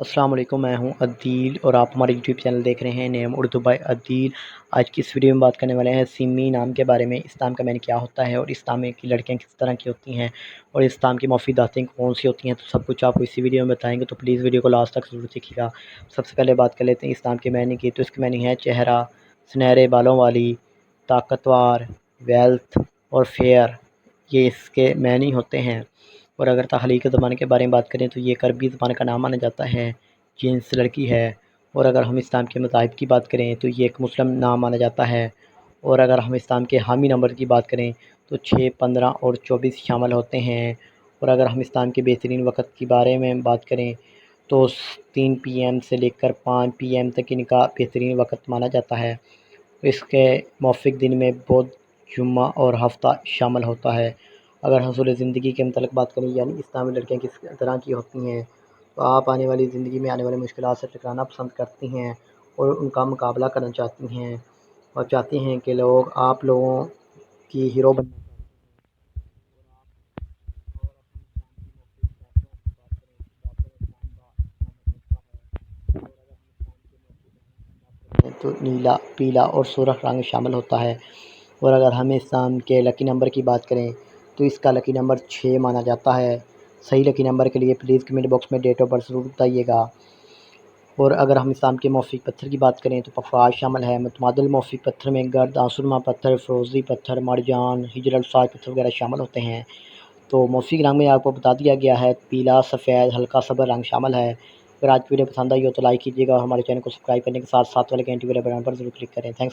السلام علیکم، میں ہوں عدیل اور آپ ہمارے یوٹیوب چینل دیکھ رہے ہیں نیم اردو بائی عدیل۔ آج کی اس ویڈیو میں بات کرنے والے ہیں سمی نام کے بارے میں۔ اسلام کا معنی کیا ہوتا ہے اور اسلام میں کی لڑکیاں کس طرح کی ہوتی ہیں اور اسلام کی مفید باتیں کون سی ہوتی ہیں، تو سب کچھ آپ کو اسی ویڈیو میں بتائیں گے، تو پلیز ویڈیو کو لاسٹ تک ضرور دیکھیے گا۔ سب سے پہلے بات کر لیتے ہیں اسلام کے معنی کی، تو اس کے معنی ہے چہرہ، سنہرے بالوں والی، طاقتور، ویلتھ اور فیئر، یہ اس کے معنی ہوتے ہیں۔ اور اگر تخلیقی زبان کے بارے میں بات کریں تو یہ ایک عربی زبان کا نام مانا جاتا ہے، جنس لڑکی ہے۔ اور اگر ہم اسلام کے مذاہب کی بات کریں تو یہ ایک مسلم نام مانا جاتا ہے۔ اور اگر ہم اسلام کے حامی نمبر کی بات کریں تو 6، 15 اور 24 شامل ہوتے ہیں۔ اور اگر ہم اسلام کے بہترین وقت کے بارے میں بات کریں تو 3 PM سے لے کر 5 PM تک ان کا بہترین وقت مانا جاتا ہے۔ اس کے موافق دن میں بدھ، جمعہ اور ہفتہ شامل ہوتا ہے۔ اگر حصول زندگی کے متعلق بات کریں یعنی اسلامی لڑکیاں کس طرح کی ہوتی ہیں، تو آپ آنے والی زندگی میں آنے والی مشکلات سے ٹکرانا پسند کرتی ہیں اور ان کا مقابلہ کرنا چاہتی ہیں اور چاہتی ہیں کہ آپ لوگوں کی ہیرو بننا چاہتی ہیں، تو نیلا، پیلا اور سرخ رنگ شامل ہوتا ہے۔ اور اگر ہم اسلام کے لکی نمبر کی بات کریں تو اس کا لکی نمبر 6 مانا جاتا ہے۔ صحیح لکی نمبر کے لیے پلیز کمنٹ باکس میں ڈیٹ آف برتھ ضرور بتائیے گا۔ اور اگر ہم اسلام کے موافق پتھر کی بات کریں تو پفراش شامل ہے۔ متبادل موافق پتھر میں گرد، آسرما پتھر، فیروزی پتھر، مرجان، ہجر الفاظ پتھر وغیرہ شامل ہوتے ہیں۔ تو موافق رنگ میں آپ کو بتا دیا گیا ہے، پیلا، سفید، ہلکا سبز رنگ شامل ہے۔ اگر آج کی ویڈیو پسند آئی ہو تو لائک کیجیے گا اور ہمارے چینل کو سبسکرائب کرنے کے ساتھ ساتھ والے گھنٹی والے بٹن پر ضرور کلک کریں۔ تھینکس۔